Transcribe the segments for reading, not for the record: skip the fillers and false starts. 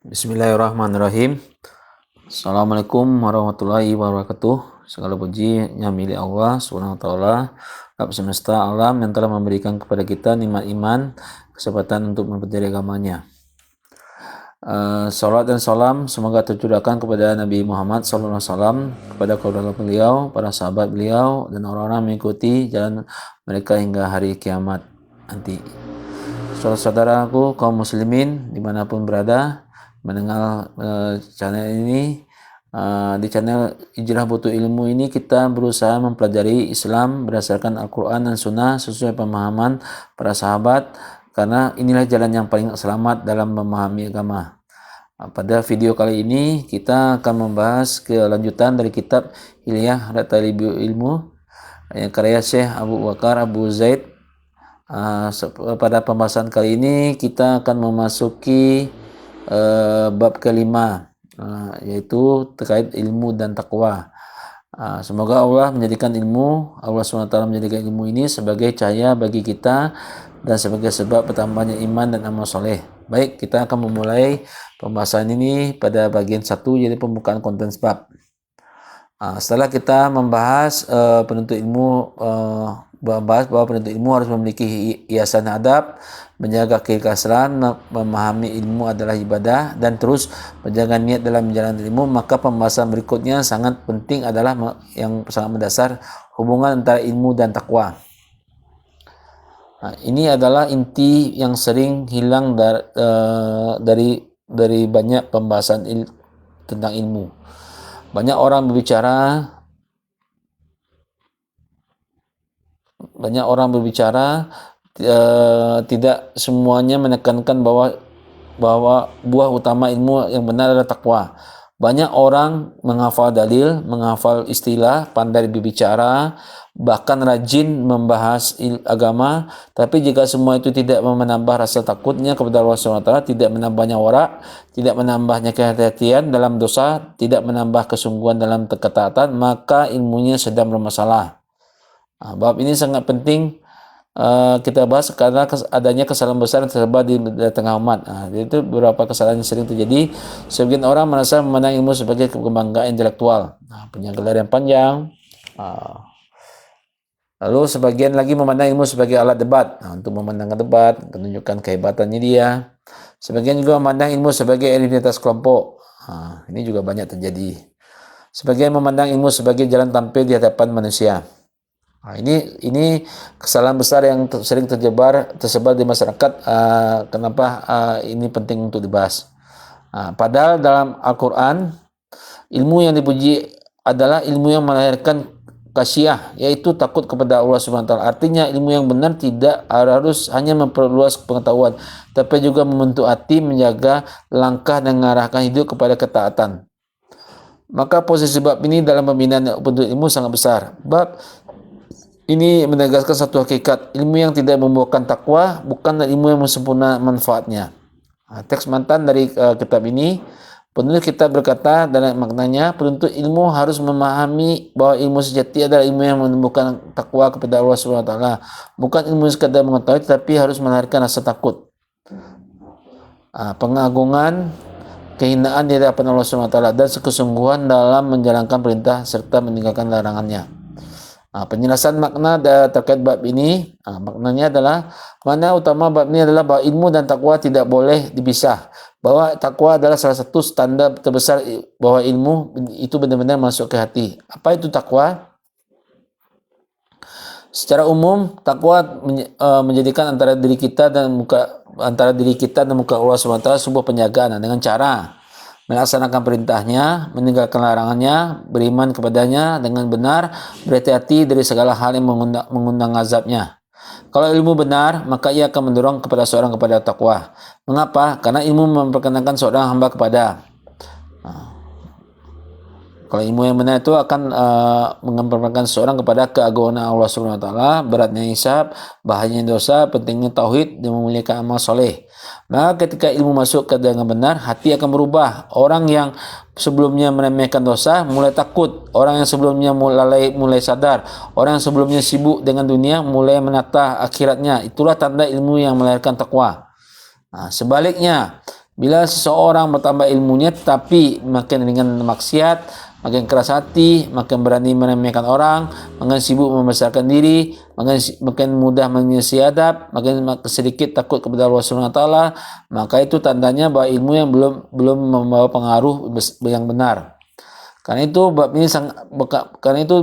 Bismillahirrahmanirrahim. Assalamualaikum warahmatullahi wabarakatuh. Segala pujinya milik Allah Subhanahu wa taala, Rabb semesta alam yang telah memberikan kepada kita nikmat iman, kesempatan untuk mempelajari agamanya. Salat dan salam semoga tercurahkan kepada Nabi Muhammad SAW, kepada keluarga beliau, para sahabat beliau, dan orang-orang mengikuti jalan mereka hingga hari kiamat nanti. Saudara-saudaraku kaum muslimin dimanapun berada, mendengar channel ini, di channel Hijrah Butuh Ilmu ini kita berusaha mempelajari Islam berdasarkan Al-Quran dan Sunnah sesuai pemahaman para sahabat, karena inilah jalan yang paling selamat dalam memahami agama. Pada video kali ini kita akan membahas kelanjutan dari kitab Hilyah Talibul Ilmu yang karya Syekh Abu Bakar Abu Zaid. Pada pembahasan kali ini kita akan memasuki bab kelima, yaitu terkait ilmu dan takwa. Semoga Allah menjadikan Allah SWT menjadikan ilmu ini sebagai cahaya bagi kita dan sebagai sebab bertambahnya iman dan amal soleh. Baik, kita akan memulai pembahasan ini pada bagian 1, yaitu pembukaan konten bab. Setelah kita membahas penuntut ilmu, bahwa penuntut ilmu harus memiliki hiasan adab, menjaga keikhlasan, memahami ilmu adalah ibadah, dan terus menjaga niat dalam menjalankan ilmu, maka pembahasan berikutnya sangat penting adalah yang sangat mendasar, hubungan antara ilmu dan takwa. Ini adalah inti yang sering hilang dari banyak pembahasan tentang ilmu. Banyak orang berbicara, tidak semuanya menekankan bahwa buah utama ilmu yang benar adalah takwa. Banyak orang menghafal dalil, menghafal istilah, pandai berbicara, bahkan rajin membahas agama, tapi jika semua itu tidak menambah rasa takutnya kepada Allah SWT, tidak menambahnya warak, tidak menambahnya kehati-hatian dalam dosa, tidak menambah kesungguhan dalam ketaatan, maka ilmunya sedang bermasalah. Bab ini sangat penting kita bahas karena adanya kesalahan besar yang tersebar di tengah umat. Itu beberapa kesalahan yang sering terjadi. Sebagian orang merasa memandang ilmu sebagai kebanggaan intelektual, punya gelar yang panjang. Lalu sebagian lagi memandang ilmu sebagai alat debat, untuk memenangkan debat, menunjukkan kehebatannya dia. Sebagian juga memandang ilmu sebagai identitas kelompok. Ini juga banyak terjadi. Sebagian memandang ilmu sebagai jalan tampil di hadapan manusia. Ini kesalahan besar yang sering tersebar di masyarakat. Kenapa ini penting untuk dibahas? Padahal dalam Al-Quran, ilmu yang dipuji adalah ilmu yang melahirkan khasyah, yaitu takut kepada Allah SWT. Artinya ilmu yang benar tidak harus hanya memperluas pengetahuan, tapi juga membentuk hati, menjaga langkah dan mengarahkan hidup kepada ketaatan. Maka posisi bab ini dalam pembinaan penuntut ilmu sangat besar. Bab ini menegaskan satu hakikat, ilmu yang tidak membuahkan takwa bukanlah ilmu yang sempurna manfaatnya. Teks mantan dari kitab ini, penulis kitab berkata dalam maknanya, penuntut ilmu harus memahami bahwa ilmu sejati adalah ilmu yang menumbuhkan takwa kepada Allah SWT. Bukan ilmu sekadar mengetahui, tetapi harus melahirkan rasa takut, pengagungan, kehinaan di hadapan Allah SWT, dan kesungguhan dalam menjalankan perintah serta meninggalkan larangannya. Penjelasan makna terkait bab ini, maknanya adalah, makna utama bab ini adalah bahwa ilmu dan takwa tidak boleh dipisah, bahwa takwa adalah salah satu standar terbesar bahwa ilmu itu benar-benar masuk ke hati. Apa itu takwa? Secara umum, takwa menjadikan antara diri kita dan muka Allah SWT sebuah penjagaan dengan cara melaksanakan perintahnya, meninggalkan larangannya, beriman kepadanya dengan benar, berhati-hati dari segala hal yang mengundang azabnya. Kalau ilmu benar, maka ia akan mendorong kepada takwa. Mengapa? Karena ilmu memperkenankan seorang hamba kepada. Kalau ilmu yang benar itu akan memperkenankan seorang kepada keagungan Allah SWT, beratnya hisab, bahayanya dosa, pentingnya tauhid, dan memuliakan amal soleh. Maka ketika ilmu masuk ke dengan benar, hati akan berubah. Orang yang sebelumnya meremehkan dosa mulai takut. Orang yang sebelumnya mulai sadar. Orang yang sebelumnya sibuk dengan dunia mulai menata akhiratnya. Itulah tanda ilmu yang melahirkan takwa. Sebaliknya, Bila seseorang bertambah ilmunya tapi makin ringan maksiat, makin keras hati, makin berani meremehkan orang, makin sibuk membesarkan diri, makin mudah menyelesaikan adab, makin sedikit takut kepada Allah Subhanahu wa taala, maka itu tandanya bahwa ilmu yang belum membawa pengaruh yang benar. Karena itu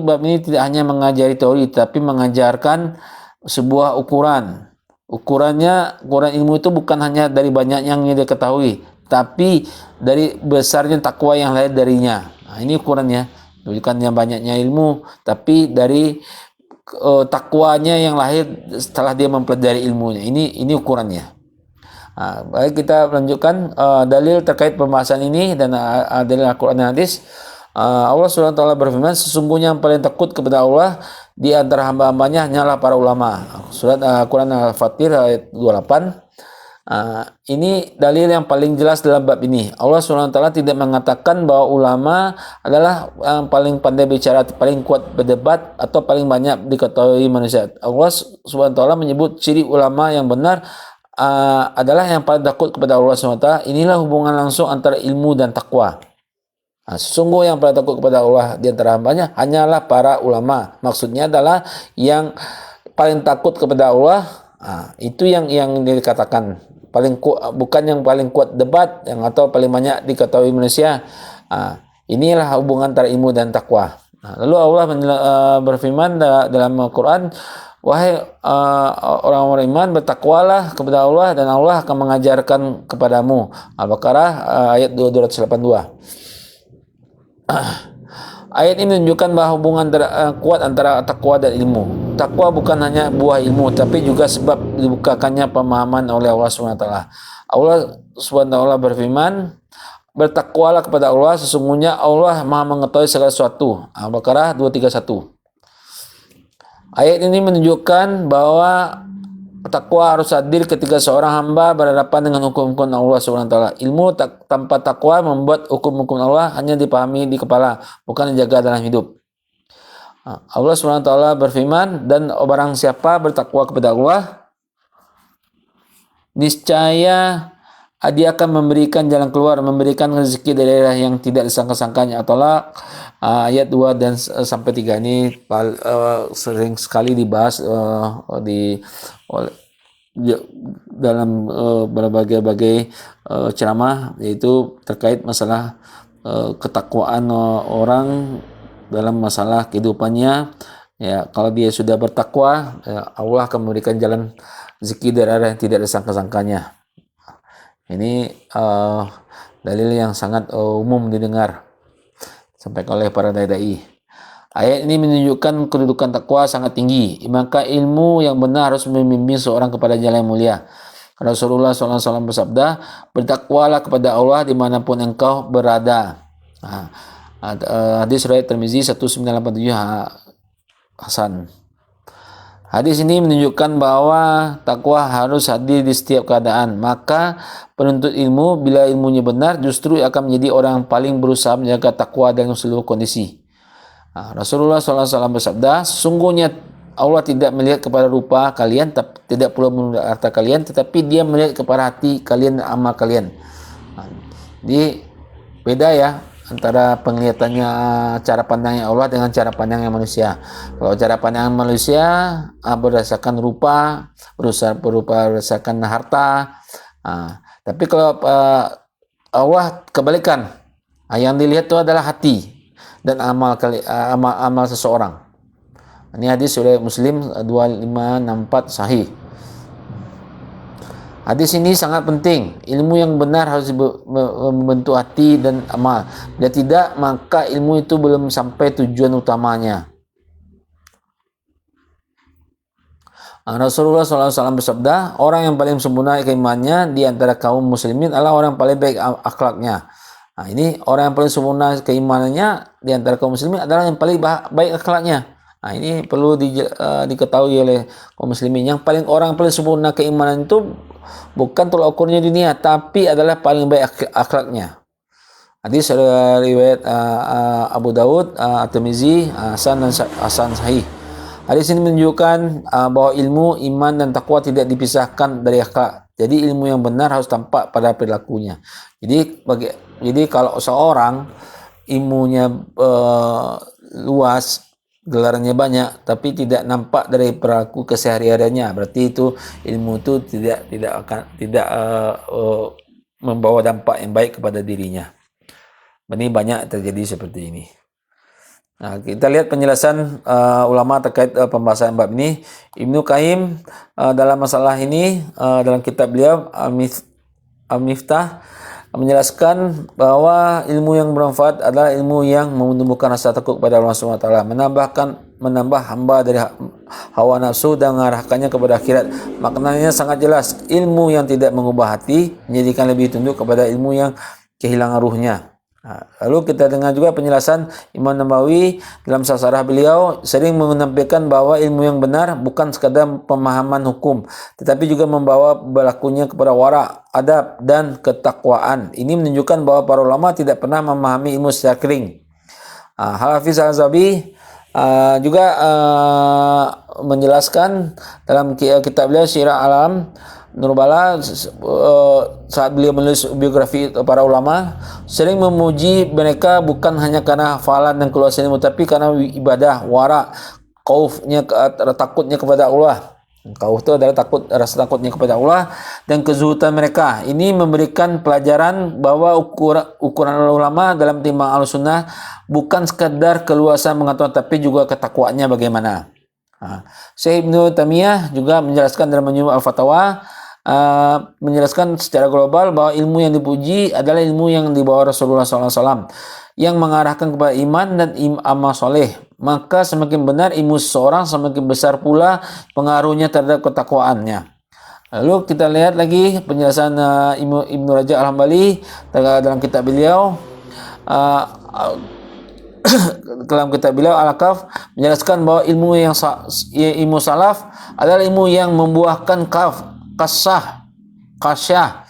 bab ini tidak hanya mengajari teori tapi mengajarkan sebuah ukuran. Ukuran ilmu itu bukan hanya dari banyak yang dia ketahui, tapi dari besarnya takwa yang lahir darinya. Nah, ini ukurannya, bukan yang banyaknya ilmu, tapi dari takwanya yang lahir setelah dia mempelajari ilmunya. Ini ukurannya. Nah, baik, kita lanjutkan dalil terkait pembahasan ini dan dalil Al-Quran dan hadis. Allah SWT berfirman, sesungguhnya yang paling takut kepada Allah di antara hamba-hambanya hanyalah para ulama. Surat Al-Quran Al-Fatir ayat 28. Ini dalil yang paling jelas dalam bab ini. Allah SWT tidak mengatakan bahwa ulama adalah yang paling pandai bicara, paling kuat berdebat, atau paling banyak diketahui manusia. Allah SWT menyebut ciri ulama yang benar adalah yang paling takut kepada Allah SWT. Inilah hubungan langsung antara ilmu dan takwa. Sesungguh yang paling takut kepada Allah di antara hambanya hanyalah para ulama. Maksudnya adalah yang paling takut kepada Allah. Itu yang dikatakan paling kuat, bukan yang paling kuat debat yang atau paling banyak diketahui manusia. Inilah hubungan antara ilmu dan takwa. Lalu Allah berfirman dalam Al-Quran, wahai orang-orang iman, bertakwalah kepada Allah dan Allah akan mengajarkan kepadamu. Al-Baqarah ayat 282. Ayat ini menunjukkan bahwa hubungan kuat antara takwa dan ilmu. Takwa bukan hanya buah ilmu, tapi juga sebab dibukakannya pemahaman oleh Allah SWT. Allah SWT berfirman, bertakwalah kepada Allah, sesungguhnya Allah Maha mengetahui segala sesuatu. Al-Baqarah 231. Ayat ini menunjukkan bahwa takwa harus hadir ketika seorang hamba berhadapan dengan hukum-hukum Allah SWT. Ilmu tanpa takwa membuat hukum-hukum Allah hanya dipahami di kepala, bukan dijaga dalam hidup. Allah SWT berfirman, dan barang siapa bertakwa kepada Allah, niscaya dia akan memberikan jalan keluar, memberikan rezeki dari daerah yang tidak disangka-sangkanya. At-Thalaq ayat 2 dan sampai 3 ini sering sekali dibahas dalam berbagai ceramah, yaitu terkait masalah ketakwaan orang dalam masalah kehidupannya. Ya, kalau dia sudah bertakwa, Allah akan memberikan jalan rezeki dari arah yang tidak disangka-sangkanya. Ini dalil yang sangat umum didengar sampai oleh para dai-dai. Ayat ini menunjukkan kedudukan takwa sangat tinggi. Maka ilmu yang benar harus membimbing seorang kepada jalan yang mulia. Rasulullah SAW bersabda, bertakwalah kepada Allah dimanapun engkau berada. Hadis riwayat Tirmizi 1987 Hasan. Hadis ini menunjukkan bahwa takwa harus hadir di setiap keadaan. Maka penuntut ilmu, bila ilmunya benar, justru akan menjadi orang yang paling berusaha menjaga takwa dalam seluruh kondisi. Rasulullah SAW bersabda, sesungguhnya Allah tidak melihat kepada rupa kalian, tidak pula melihat harta kalian, tetapi dia melihat kepada hati kalian dan amal kalian. Jadi beda ya antara penglihatannya, cara pandangnya Allah dengan cara pandangnya manusia. Kalau cara pandang manusia berdasarkan rupa, berdasarkan harta. Tapi kalau Allah kebalikan, yang dilihat itu adalah hati dan amal seseorang. Ini hadis riwayat Muslim 2564 sahih. Hadis ini sangat penting. Ilmu yang benar harus membentuk hati dan amal. Bila tidak, maka ilmu itu belum sampai tujuan utamanya. Rasulullah SAW bersabda, orang yang paling sempurna keimanannya di antara kaum muslimin adalah orang yang paling baik akhlaknya. Ini orang yang paling sempurna keimanannya di antara kaum muslimin adalah yang paling baik akhlaknya. Ini perlu diketahui oleh kaum muslimin. Orang yang paling sempurna keimanan itu bukan tolak ukurnya dunia, tapi adalah paling baik akhlaknya. Hadis riwayat Abu Daud, At-Tirmizi, Hasan sahih. Hadis ini menunjukkan bahwa ilmu, iman dan takwa tidak dipisahkan dari akhlak. Jadi ilmu yang benar harus tampak pada perilakunya. Jadi kalau seorang ilmunya luas, gelarannya banyak, tapi tidak nampak dari perilaku kesehariannya, berarti itu ilmu itu tidak membawa dampak yang baik kepada dirinya. Ini banyak terjadi seperti ini. Nah, kita lihat penjelasan ulama terkait pembahasan bab ini. Ibnu Qayyim dalam masalah ini dalam kitab beliau Al-Miftah menjelaskan bahwa ilmu yang bermanfaat adalah ilmu yang menumbuhkan rasa takut kepada Allah Subhanahu wa taala, menambah hamba dari hawa nafsu dan mengarahkannya kepada akhirat. Maknanya sangat jelas, ilmu yang tidak mengubah hati menjadikan lebih tunduk kepada ilmu yang kehilangan ruhnya. Lalu kita dengar juga penjelasan Imam Nawawi dalam syarah beliau sering menampilkan bahwa ilmu yang benar bukan sekadar pemahaman hukum, tetapi juga membawa berlakunya kepada wara, adab, dan ketakwaan. Ini menunjukkan bahwa para ulama tidak pernah memahami ilmu secara kering. Hafiz Al-Zahabi juga menjelaskan dalam kitab beliau Syiar A'lam Nubala saat beliau menulis biografi para ulama, sering memuji mereka bukan hanya karena hafalan dan keluasan ilmu, tapi karena ibadah, wara, khaufnya, takutnya kepada Allah. Khauf itu adalah rasa takutnya kepada Allah dan kezuhudan mereka. Ini memberikan pelajaran bahwa ukuran ulama dalam timbang Ahlussunnah bukan sekadar keluasan pengetahuan, tapi juga ketakwaannya bagaimana. Syekh Ibnu Taimiyah juga menjelaskan dalam Majmu' Al-Fatawa, menjelaskan secara global bahwa ilmu yang dipuji adalah ilmu yang dibawa Rasulullah SAW yang mengarahkan kepada iman dan amal soleh. Maka semakin benar ilmu seseorang, semakin besar pula pengaruhnya terhadap ketakwaannya. Lalu kita lihat lagi penjelasan Ibnu Rajab Al-Hambali dalam kitab beliau dalam kitab beliau Al-Kaf menjelaskan bahwa ilmu salaf adalah ilmu yang membuahkan kasyah,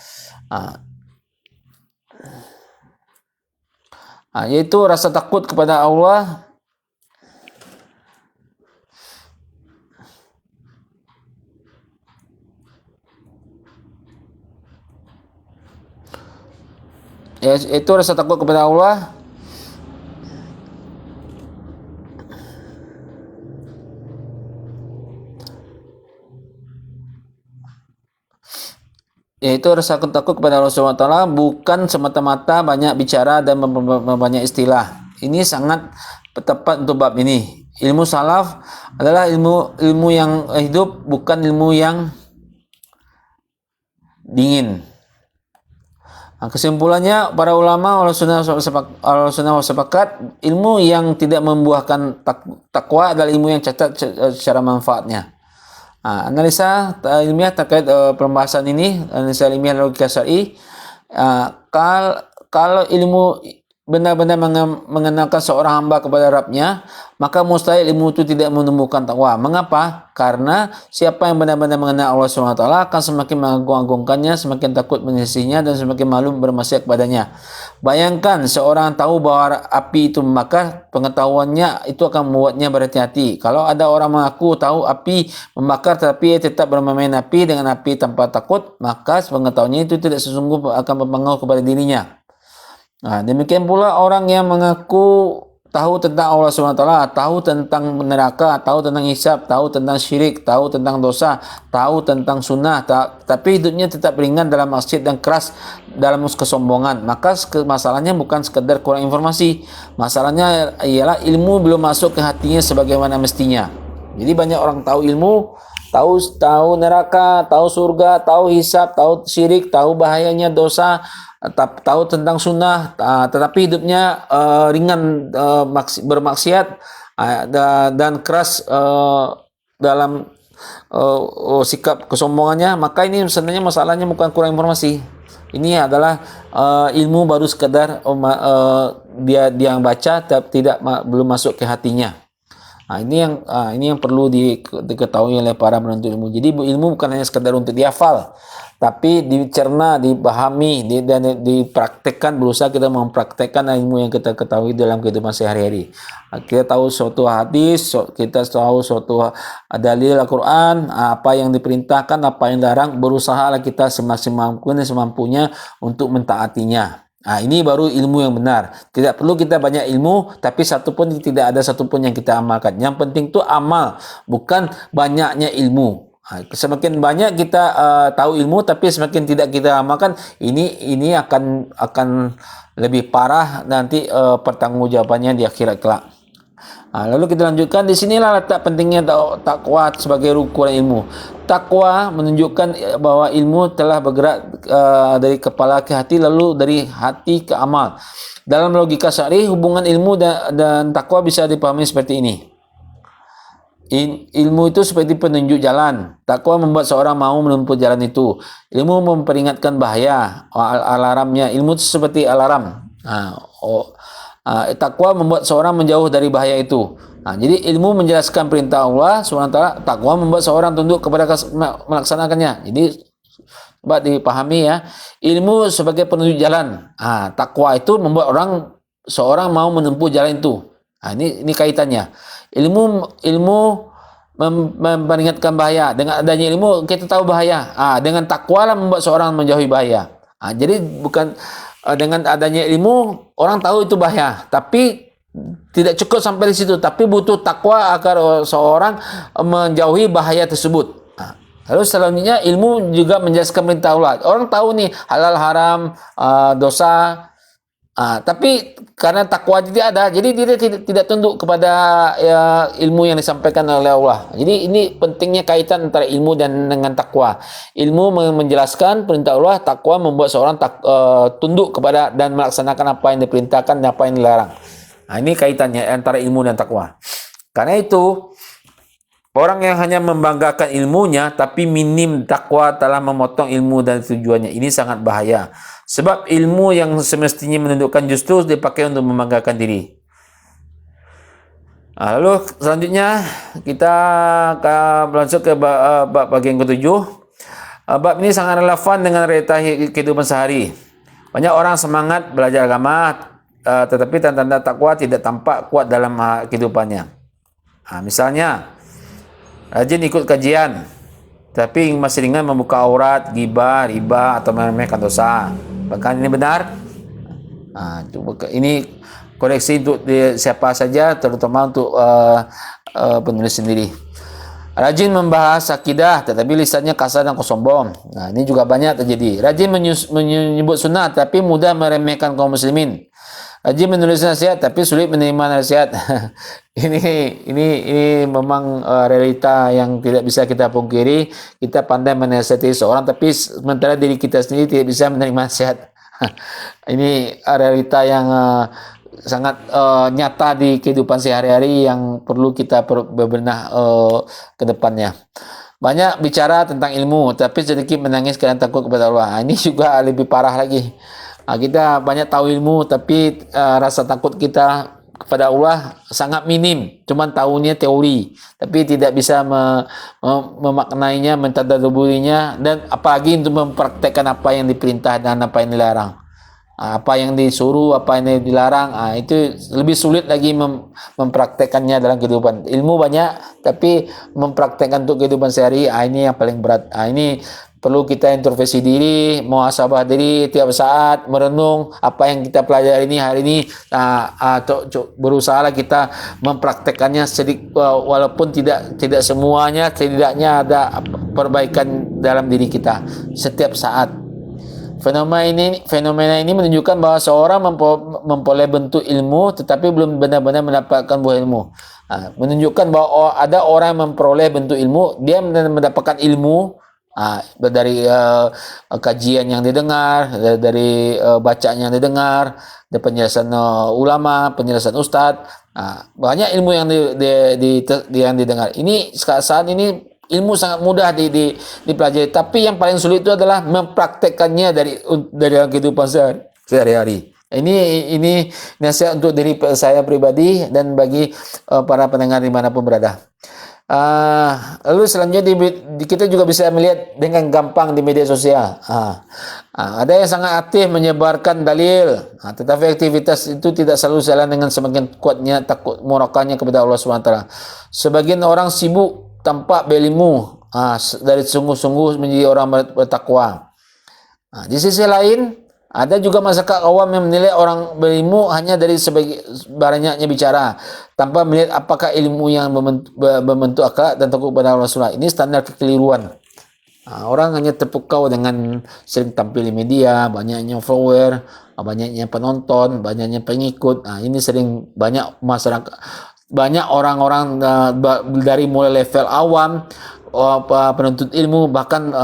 yaitu rasa takut kepada Allah, yaitu rasa takut kepada Allah, yaitu rasa takut kepada Allah SWT, bukan semata-mata banyak bicara dan banyak istilah. Ini sangat tepat untuk bab ini. Ilmu salaf adalah ilmu yang hidup, bukan ilmu yang dingin. Kesimpulannya, para ulama Ahlussunnah sepakat ilmu yang tidak membuahkan takwa adalah ilmu yang cacat secara manfaatnya. Analisa ilmiah terkait pembahasan ini, analisa ilmiah logika syar'i, kalau ilmu benar-benar mengenalkan seorang hamba kepada Rabbnya, maka mustahil ilmu itu tidak menumbuhkan takwa. Mengapa? Karena siapa yang benar-benar mengenal Allah SWT akan semakin mengagung-agungkannya, semakin takut menyisihinya, dan semakin malu bermaksiat kepadanya. Bayangkan seorang tahu bahwa api itu membakar, pengetahuannya itu akan membuatnya berhati-hati. Kalau ada orang mengaku tahu api membakar tetapi tetap bermain api dengan api tanpa takut, maka pengetahuannya itu tidak sesungguh akan berpengaruh kepada dirinya. Demikian pula orang yang mengaku tahu tentang Allah SWT, tahu tentang neraka, tahu tentang hisab, tahu tentang syirik, tahu tentang dosa, tahu tentang sunnah, tapi hidupnya tetap ringan dalam maksiat dan keras dalam kesombongan. Maka masalahnya bukan sekedar kurang informasi, masalahnya ialah ilmu belum masuk ke hatinya sebagaimana mestinya. Jadi banyak orang tahu ilmu, tahu neraka, tahu surga, tahu hisab, tahu syirik, tahu bahayanya dosa, tahu tentang sunnah, tetapi hidupnya ringan bermaksiat dan keras dalam sikap kesombongannya. Maka ini sebenarnya masalahnya bukan kurang informasi. Ini adalah ilmu baru sekadar dia yang baca tapi belum masuk ke hatinya. Ini yang perlu diketahui oleh para penuntut ilmu. Jadi ilmu bukan hanya sekadar untuk dihafal, tapi dicerna, dipahami, dan dipraktekkan, berusaha kita mempraktekkan ilmu yang kita ketahui dalam kehidupan sehari-hari. Kita tahu suatu hadis, kita tahu suatu dalil Al-Quran, apa yang diperintahkan, apa yang dilarang, berusahalah kita semampunya untuk mentaatinya. Nah, ini baru ilmu yang benar. Tidak perlu kita banyak ilmu, tapi tidak ada satupun yang kita amalkan. Yang penting itu amal, bukan banyaknya ilmu. Semakin banyak kita tahu ilmu, tapi semakin tidak kita amalkan, ini akan lebih parah nanti pertanggungjawabannya di akhirat kelak. Lalu kita lanjutkan, di sinilah letak pentingnya takwa sebagai ukuran ilmu. Takwa menunjukkan bahwa ilmu telah bergerak dari kepala ke hati, lalu dari hati ke amal. Dalam logika syar'i, hubungan ilmu dan takwa bisa dipahami seperti ini. Ilmu itu seperti penunjuk jalan. Takwa membuat seorang mau menempuh jalan itu. Ilmu memperingatkan bahaya, alarmnya. Ilmu itu seperti alarm. Takwa membuat seorang menjauh dari bahaya itu. Jadi ilmu menjelaskan perintah Allah SWT, takwa membuat seorang tunduk kepada melaksanakannya. Jadi coba dipahami ya. Ilmu sebagai penunjuk jalan. Takwa itu membuat seorang mau menempuh jalan itu. Ini kaitannya. Ilmu memperingatkan bahaya. Dengan adanya ilmu kita tahu bahaya. Dengan takwa lah membuat seorang menjauhi bahaya. Jadi bukan dengan adanya ilmu orang tahu itu bahaya, tapi tidak cukup sampai di situ, tapi butuh takwa agar seorang menjauhi bahaya tersebut. Lalu selanjutnya ilmu juga menjelaskan perintah Allah. Orang tahu nih halal haram, dosa, tapi karena takwa tidak ada, jadi dia tidak tunduk kepada ilmu yang disampaikan oleh Allah. Jadi ini pentingnya kaitan antara ilmu dan dengan takwa. Ilmu menjelaskan perintah Allah, takwa membuat seorang tunduk kepada dan melaksanakan apa yang diperintahkan dan apa yang dilarang. Ini kaitannya antara ilmu dan takwa. Karena itu orang yang hanya membanggakan ilmunya tapi minim takwa telah memotong ilmu dan tujuannya. Ini sangat bahaya. Sebab ilmu yang semestinya menundukkan justru dipakai untuk membanggakan diri. Lalu selanjutnya kita berlanjut ke bab bagian ketujuh. Bab ini sangat relevan dengan realita kehidupan sehari. Banyak orang semangat belajar agama, tetapi tanda-tanda takwa tidak tampak kuat dalam kehidupannya. Misalnya, rajin ikut kajian, tapi masih dengan membuka aurat, ghibah, riba, atau meremehkan dosa. Bahkan ini benar. Ini koreksi untuk siapa saja, terutama untuk penulis sendiri. Rajin membahas akidah, tetapi lisannya kasar dan sombong. Ini juga banyak terjadi. Rajin menyebut sunnah, tapi mudah meremehkan kaum muslimin. Rajin menulis nasihat, tapi sulit menerima nasihat. ini memang realita yang tidak bisa kita pungkiri. Kita pandai menasihati seorang, tapi sementara diri kita sendiri tidak bisa menerima nasihat. Ini realita yang sangat nyata di kehidupan sehari-hari yang perlu kita bebenah ke depannya. Banyak bicara tentang ilmu, tapi sedikit menangis karena takut kepada Allah. Ini juga lebih parah lagi. Kita banyak tahu ilmu, tapi rasa takut kita kepada Allah sangat minim. Cuman tahunya teori, tapi tidak bisa memaknainya, mentadaburinya, dan apalagi untuk mempraktekkan apa yang diperintah dan apa yang dilarang. Apa yang disuruh, apa yang dilarang, itu lebih sulit lagi mempraktekannya dalam kehidupan. Ilmu banyak, tapi mempraktekkan untuk kehidupan sehari, ini yang paling berat. Ini perlu kita introspeksi diri, muhasabah diri tiap saat, merenung apa yang kita pelajari ini hari ini, berusahalah kita mempraktekannya sedikit, walaupun tidak semuanya, setidaknya ada perbaikan dalam diri kita setiap saat. Fenomena ini menunjukkan bahwa seorang memperoleh bentuk ilmu tetapi belum benar-benar mendapatkan buah ilmu. Menunjukkan bahwa ada orang yang memperoleh bentuk ilmu, dia mendapatkan ilmu dari kajian yang didengar, dari bacaan yang didengar, dari penjelasan ulama, penjelasan ustadz, banyak ilmu yang yang didengar. Ini saat ini ilmu sangat mudah dipelajari, tapi yang paling sulit itu adalah mempraktekkannya dari kehidupan sehari-hari. Ini nasihat untuk diri saya pribadi dan bagi para pendengar dimanapun berada. Lalu selanjutnya kita juga bisa melihat dengan gampang di media sosial. Ada yang sangat aktif menyebarkan dalil, tetapi aktivitas itu tidak selalu jalan dengan semakin kuatnya takut murakanya kepada Allah SWT. Sebagian orang sibuk tanpa berilmu, dari sungguh-sungguh menjadi orang bertakwa. Di sisi lain, ada juga masyarakat awam yang menilai orang berilmu hanya dari banyaknya bicara, tanpa melihat apakah ilmu yang membentuk akhlak dan takut kepada Allah SWT. Ini standar kekeliruan. Orang hanya terpukau dengan sering tampil di media, banyaknya follower, banyaknya penonton, banyaknya pengikut. Ini sering banyak masyarakat, banyak orang-orang dari mulai level awam, penuntut ilmu, bahkan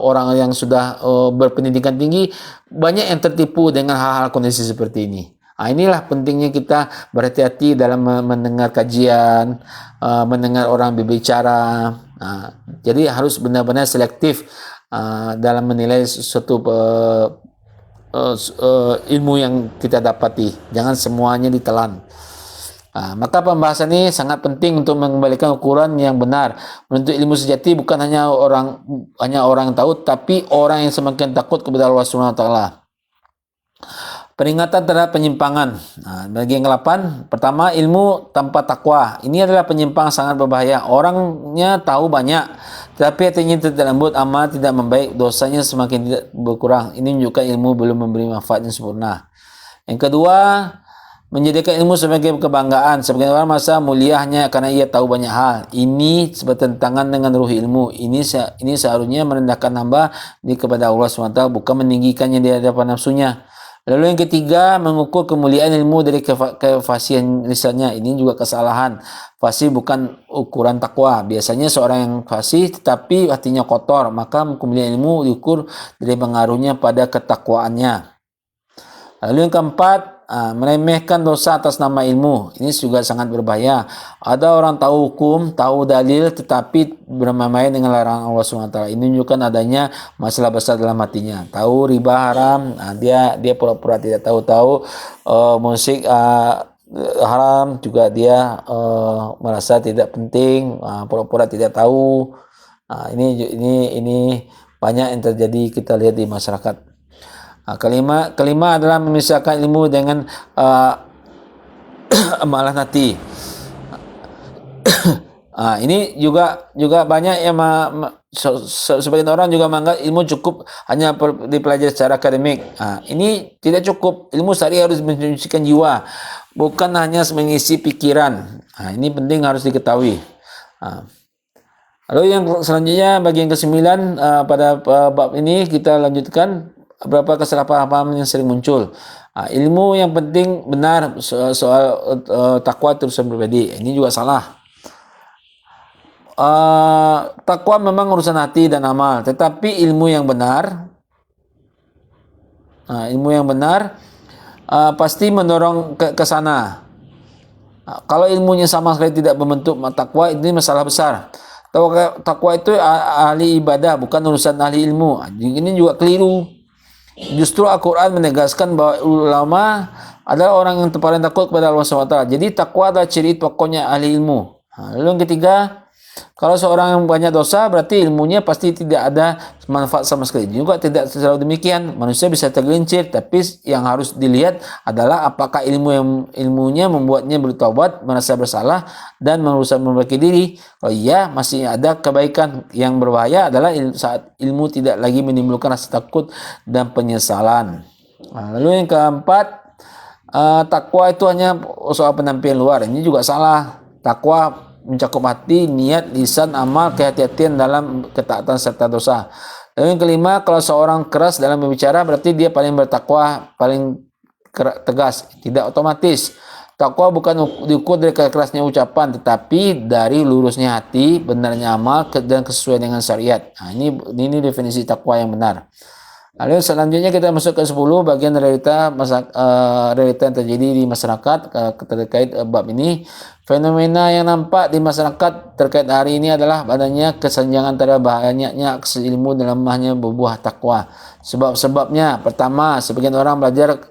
orang yang sudah berpendidikan tinggi, banyak yang tertipu dengan hal-hal kondisi seperti ini. Inilah pentingnya kita berhati-hati dalam mendengar kajian, mendengar orang berbicara. Jadi harus benar-benar selektif dalam menilai suatu ilmu yang kita dapati. Jangan semuanya ditelan. Maka pembahasan ini sangat penting untuk mengembalikan ukuran yang benar. Menuntut ilmu sejati bukan hanya orang tahu, tapi orang yang semakin takut kepada Allah Subhanahu wa taala. Peringatan terhadap penyimpangan. Bagi yang ke-8, pertama, ilmu tanpa takwa. Ini adalah penyimpangan sangat berbahaya. Orangnya tahu banyak, tetapi hatinya tidak lembut, amal tidak membaik, dosanya semakin tidak berkurang. Ini menunjukkan ilmu belum memberi manfaat yang sempurna. Yang kedua, menjadikan ilmu sebagai kebanggaan. Sebagian orang merasa mulia hanya karena ia tahu banyak hal. Ini bertentangan dengan ruh ilmu. Ini seharusnya merendahkan hamba kepada Allah SWT, bukan meninggikannya di hadapan nafsunya. Lalu yang ketiga, mengukur kemuliaan ilmu dari kefasihan lisannya. Ini juga kesalahan. Fasih bukan ukuran takwa. Biasanya seorang yang fasih tetapi hatinya kotor, maka kemuliaan ilmu diukur dari pengaruhnya pada ketakwaannya. Lalu yang keempat, meremehkan dosa atas nama ilmu. Ini juga sangat berbahaya. Ada orang tahu hukum, tahu dalil, tetapi bermain-main dengan larangan Allah SWT. Ini menunjukkan adanya masalah besar dalam hatinya. Tahu riba haram, dia pura-pura tidak tahu musik haram, juga dia merasa tidak penting, pura-pura tidak tahu. Ini banyak yang terjadi, kita lihat di masyarakat. Kelima adalah memisahkan ilmu dengan amalan hati. Ini juga banyak yang sebagian orang juga menganggap ilmu cukup hanya dipelajari secara akademik. Ini tidak cukup. Ilmu syar'i harus mencucikan jiwa, bukan hanya mengisi pikiran. Ini penting, harus diketahui. Lalu yang selanjutnya, bagi yang ke-9, pada bab ini kita lanjutkan beberapa kesalahpahaman yang sering muncul. Ilmu yang penting benar soal takwa terusan pribadi. Ini juga salah. Takwa memang urusan hati dan amal, tetapi ilmu yang benar, pasti mendorong ke sana. Kalau ilmunya sama sekali tidak membentuk takwa, ini masalah besar. Takwa itu ahli ibadah, bukan urusan ahli ilmu. Ini juga keliru. Justru Al-Quran menegaskan bahwa ulama adalah orang yang paling takut kepada Allah SWT. Jadi takwa adalah ciri pokoknya ahli ilmu. Lalu yang ketiga, kalau seorang yang banyak dosa, berarti ilmunya pasti tidak ada manfaat sama sekali. Juga tidak selalu demikian. Manusia bisa tergelincir, tapi yang harus dilihat adalah apakah ilmunya membuatnya bertaubat, merasa bersalah, dan berusaha memperbaiki diri. Kalau iya, masih ada kebaikan. Yang berbahaya adalah saat ilmu tidak lagi menimbulkan rasa takut dan penyesalan. Lalu yang keempat, takwa itu hanya soal penampilan luar. Ini juga salah. Takwa mencakup hati, niat, lisan, amal, kehati-hatian dalam ketaatan serta dosa. Dan yang kelima, kalau seorang keras dalam berbicara, berarti dia paling bertakwa, paling tegas. Tidak otomatis. Takwa bukan diukur dari kerasnya ucapan, tetapi dari lurusnya hati, benarnya amal, dan kesesuaian dengan syariat. Ini definisi takwa yang benar. Lalu selanjutnya kita masuk ke 10 bagian realita yang terjadi di masyarakat terkait bab ini. Fenomena yang nampak di masyarakat terkait hari ini adalah adanya kesenjangan antara banyaknya akses ilmu dan lemahnya buah takwa. Sebab-sebabnya, pertama, sebagian orang belajar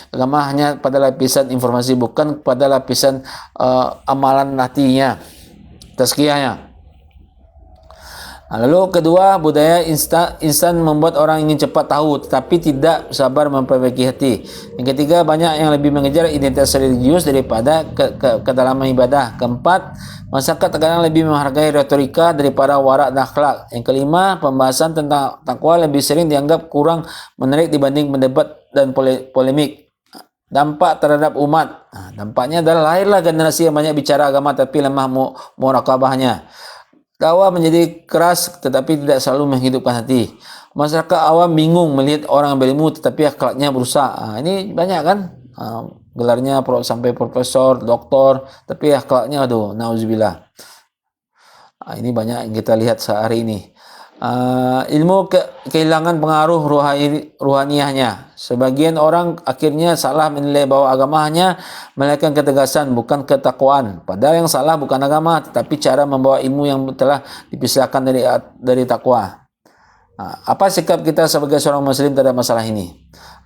agama hanya pada lapisan informasi, bukan pada lapisan amalan hatinya. tazkiyahnya. Lalu kedua, budaya instan membuat orang ingin cepat tahu tetapi tidak sabar memperbaiki hati. Yang ketiga, banyak yang lebih mengejar identitas religius daripada kedalaman ibadah. Keempat, masyarakat terkadang lebih menghargai retorika daripada warak dan akhlak. Yang kelima, pembahasan tentang takwa lebih sering dianggap kurang menarik dibanding mendebat dan polemik. Dampak terhadap umat. Dampaknya adalah lahirlah generasi yang banyak bicara agama tapi lemah murakabahnya. Dakwah menjadi keras tetapi tidak selalu menghidupkan hati. Masyarakat awam bingung melihat orang berilmu tetapi akhlaknya berusak. Ini banyak kan? Gelarnya sampai profesor, doktor, tapi akhlaknya aduh, nauzubillah. Ini banyak yang kita lihat sehari ini. Ilmu kehilangan pengaruh ruhaniyahnya. Sebagian orang akhirnya salah menilai bahwa agama hanya melahirkan ketegasan bukan ketakwaan. Padahal yang salah bukan agama tetapi cara membawa ilmu yang telah dipisahkan dari takwa. Apa sikap kita sebagai seorang muslim terhadap masalah ini?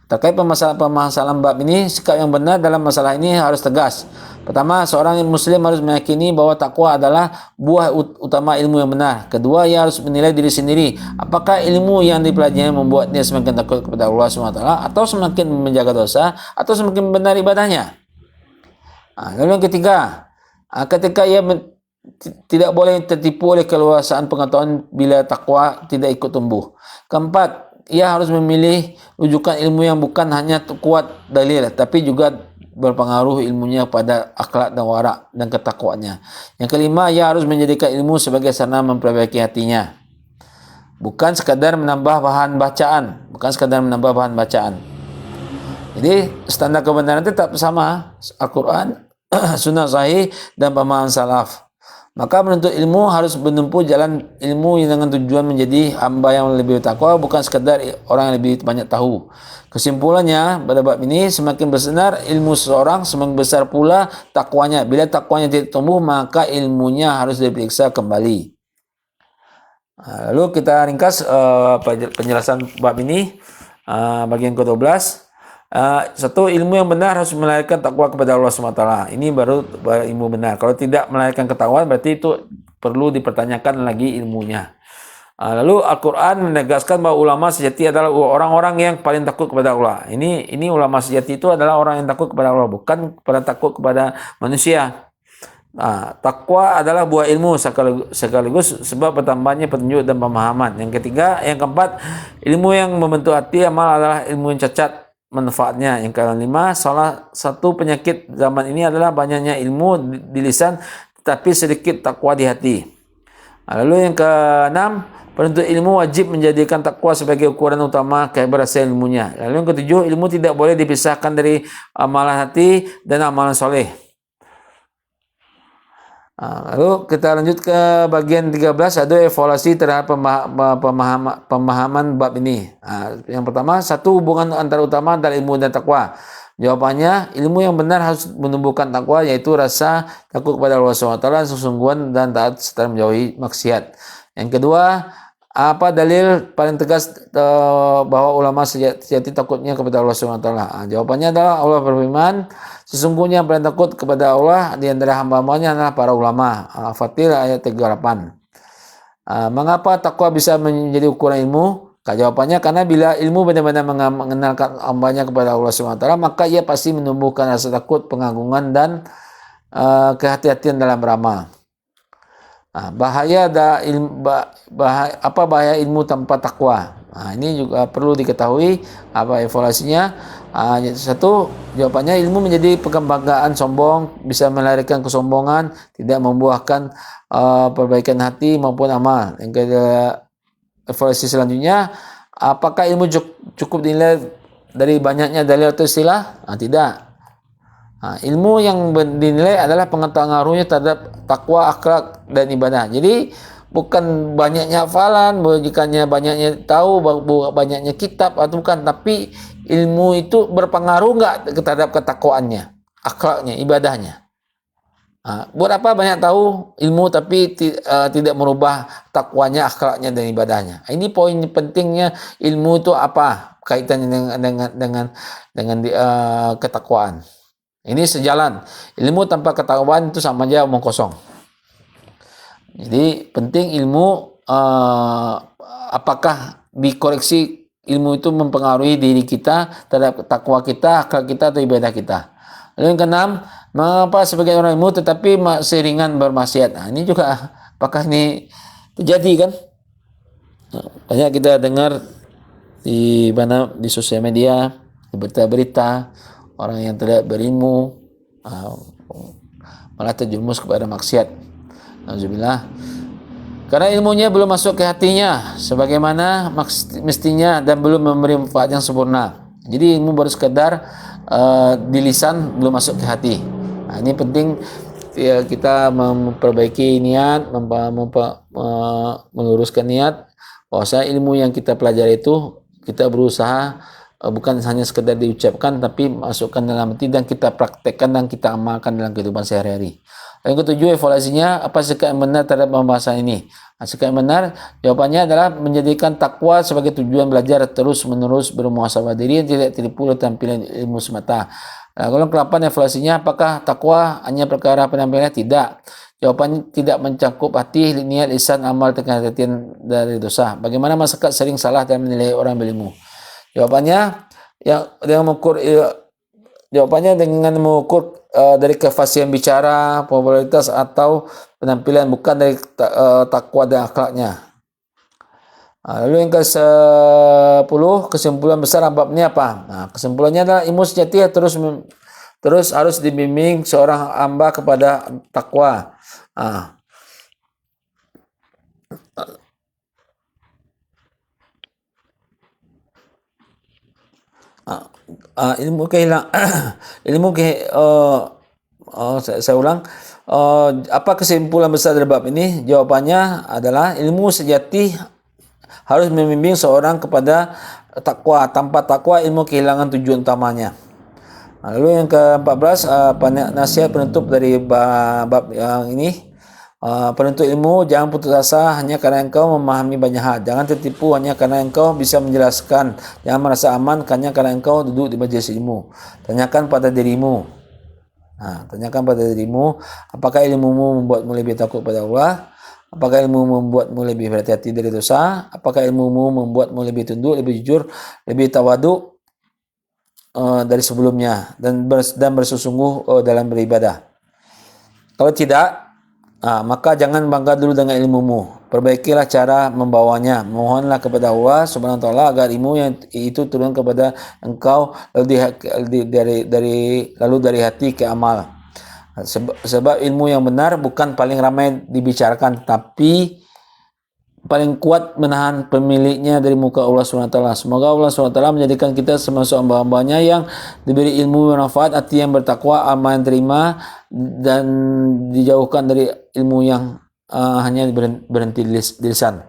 Terkait permasalahan bab ini, sikap yang benar dalam masalah ini harus tegas. Pertama, seorang muslim harus meyakini bahwa takwa adalah buah utama ilmu yang benar. Kedua, ia harus menilai diri sendiri. Apakah ilmu yang dipelajarinya membuat dia semakin takut kepada Allah SWT atau semakin menjaga dosa atau semakin benar ibadahnya? Lalu yang ketiga, ketika ia tidak boleh tertipu oleh keluasaan pengetahuan bila takwa tidak ikut tumbuh. Keempat, ia harus memilih rujukan ilmu yang bukan hanya kuat dalil tapi juga berpengaruh ilmunya pada akhlak dan warak dan ketakwaannya. Yang kelima, ia harus menjadikan ilmu sebagai sarana memperbaiki hatinya. Bukan sekadar menambah bahan bacaan, Jadi standar kebenaran tetap sama, Al-Quran, Sunnah Sahih dan pemahaman salaf. Maka menuntut ilmu harus menempuh jalan ilmu dengan tujuan menjadi hamba yang lebih bertakwa, bukan sekadar orang yang lebih banyak tahu. Kesimpulannya pada bab ini, semakin bersinar ilmu seseorang, semakin besar pula takwanya. Bila takwanya tidak tumbuh, maka ilmunya harus diperiksa kembali. Lalu kita ringkas penjelasan bab ini, bagian ke-12. Satu, ilmu yang benar harus melahirkan takwa kepada Allah SWT. Ini baru ilmu benar. Kalau tidak melahirkan ketakwaan, berarti itu perlu dipertanyakan lagi ilmunya. Lalu Al-Quran menegaskan bahwa ulama sejati adalah orang-orang yang paling takut kepada Allah. Ini ulama sejati itu adalah orang yang takut kepada Allah, bukan pada takut kepada manusia. Takwa adalah buah ilmu sekaligus sebab bertambahnya petunjuk dan pemahaman. Yang ketiga, yang keempat, ilmu yang membentuk hati amal adalah ilmu yang cacat manfaatnya. Yang kelima, salah satu penyakit zaman ini adalah banyaknya ilmu di lisan tetapi sedikit takwa di hati. Lalu yang keenam, penuntut ilmu wajib menjadikan takwa sebagai ukuran utama keberhasilan ilmunya. Lalu yang ketujuh, ilmu tidak boleh dipisahkan dari amalan hati dan amalan soleh. Lalu kita lanjut ke bagian 13, ada evaluasi terhadap pemahaman bab ini. Yang pertama, satu, hubungan antara utama antara ilmu dan takwa. Jawabannya, ilmu yang benar harus menumbuhkan takwa, yaitu rasa takut kepada Allah SWT, sesungguhan dan taat serta menjauhi maksiat. Yang kedua, apa dalil paling tegas bahwa ulama sejati takutnya kepada Allah SWT? Jawabannya adalah Allah berfirman, sesungguhnya yang paling takut kepada Allah di antara hamba-hambanya adalah para ulama. Al-Fatir ayat 38. Mengapa takwa bisa menjadi ukuran ilmu? Jawabannya karena bila ilmu benar-benar mengenalkan hambanya kepada Allah SWT, maka ia pasti menumbuhkan rasa takut, pengagungan dan kehati-hatian dalam beramal. Bahaya ilmu tanpa takwa? Ini juga perlu diketahui apa evaluasinya. Satu, jawabannya ilmu menjadi kebanggaan sombong, bisa melahirkan kesombongan, tidak membuahkan perbaikan hati maupun amal. Yang kedua, evaluasi selanjutnya, apakah ilmu cukup dinilai dari banyaknya dalil atau istilah? Tidak. Ilmu yang dinilai adalah pengaruhnya terhadap takwa, akhlak, dan ibadah. Jadi bukan banyaknya hafalan, bukannya banyaknya tahu, banyaknya kitab atau bukan, tapi ilmu itu berpengaruh nggak terhadap ketakwaannya, akhlaknya, ibadahnya. Buat apa banyak tahu ilmu tapi tidak merubah takwanya, akhlaknya, dan ibadahnya? Ini poin pentingnya ilmu itu apa kaitannya dengan ketakwaan. Ini sejalan. Ilmu tanpa ketakwaan itu sama aja omong kosong. Jadi penting ilmu, apakah dikoreksi ilmu itu mempengaruhi diri kita terhadap takwa kita, akal kita, atau ibadah kita. Lalu yang keenam, mengapa sebagai orang ilmu tetapi seringan bermaksiat. Nah, ini juga apakah ini terjadi kan? Nah, banyak kita dengar di mana di sosial media, di berita-berita, orang yang tidak berilmu malah terjerumus kepada maksiat. Alhamdulillah. Karena ilmunya belum masuk ke hatinya sebagaimana mestinya dan belum memberi manfaat yang sempurna. Jadi ilmu baru sekedar di lisan, belum masuk ke hati. Nah, ini penting ya, kita memperbaiki niat, meluruskan niat bahwasanya ilmu yang kita pelajari itu kita berusaha bukan hanya sekedar diucapkan, tapi masukkan dalam hati dan kita praktekkan dan kita amalkan dalam kehidupan sehari-hari. Yang ketujuh, evaluasinya, apa sikap yang benar terhadap pembahasan ini? Nah, sikap yang benar, jawabannya adalah menjadikan takwa sebagai tujuan belajar terus-menerus, bermuhasabah diri, tidak tertipu oleh tampilan ilmu semata. Nah, kalau ke-8, evaluasinya, apakah takwa hanya perkara penampilan? Tidak. Jawabannya tidak mencakup hati, niat, lisan, amal, tekan hati dari dosa. Bagaimana masyarakat sering salah dalam menilai orang berilmu? Jawabannya dengan mengukur dari kefasihan bicara, popularitas atau penampilan, bukan dari takwa dan akhlaknya. Lalu yang ke-10, kesimpulan besar bab ini apa? Nah, kesimpulannya adalah ilmu sejati terus harus dibimbing seorang hamba kepada takwa. Ilmu kehilang saya ulang, apa kesimpulan besar dari bab ini? Jawabannya adalah ilmu sejati harus membimbing seorang kepada takwa. Tanpa takwa, ilmu kehilangan tujuan utamanya. Lalu yang ke-14, nasihat penutup dari bab yang ini. Penuntut ilmu, jangan putus asa hanya karena engkau memahami banyak hal. Jangan tertipu hanya karena engkau bisa menjelaskan. Jangan merasa aman hanya karena engkau duduk di majelis ilmu. Tanyakan pada dirimu, apakah ilmumu membuatmu lebih takut pada Allah? Apakah ilmumu membuatmu lebih berhati-hati dari dosa? Apakah ilmumu membuatmu lebih tunduk, lebih jujur, lebih tawaduk dari sebelumnya, dan bersungguh dalam beribadah? Kalau tidak, maka jangan bangga dulu dengan ilmumu. Perbaikilah cara membawanya. Mohonlah kepada Allah Subhanahu wa taala agar ilmu yang itu turun kepada engkau lalu dari hati ke amal. Sebab ilmu yang benar bukan paling ramai dibicarakan, tapi paling kuat menahan pemiliknya dari muka Allah SWT. Semoga Allah SWT menjadikan kita termasuk hamba-hambanya yang diberi ilmu bermanfaat, hati yang bertakwa, amal yang terima, dan dijauhkan dari ilmu yang hanya berhenti di lisan.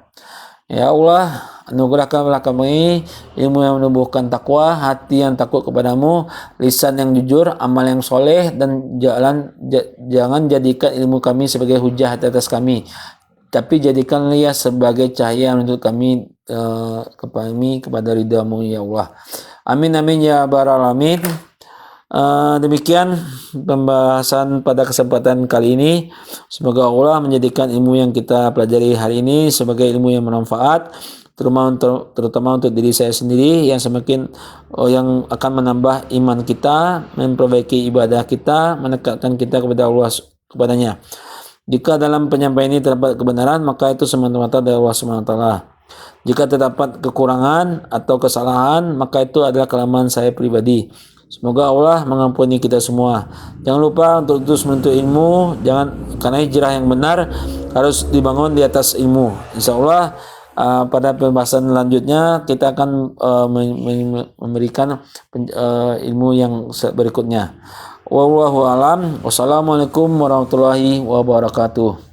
Ya Allah, anugerahkanlah kami ilmu yang menumbuhkan takwa, hati yang takut kepadamu, lisan yang jujur, amal yang soleh, dan jangan jadikan ilmu kami sebagai hujah atas kami, tapi jadikanlah ia sebagai cahaya untuk kami kepada ridhamu ya Allah. Amin amin ya rabbal alamin. Demikian pembahasan pada kesempatan kali ini. Semoga Allah menjadikan ilmu yang kita pelajari hari ini sebagai ilmu yang bermanfaat, terutama untuk diri saya sendiri, yang yang akan menambah iman kita, memperbaiki ibadah kita, mendekatkan kita kepada Allah kepadanya. Jika dalam penyampaian ini terdapat kebenaran, maka itu semata-mata dari Allah SWT. Jika terdapat kekurangan atau kesalahan, maka itu adalah kelemahan saya pribadi. Semoga Allah mengampuni kita semua. Jangan lupa untuk terus menuntut ilmu, karena hijrah yang benar harus dibangun di atas ilmu. Insyaallah pada pembahasan selanjutnya kita akan memberikan ilmu yang berikutnya. Wallahu alam. Wassalamualaikum warahmatullahi wabarakatuh.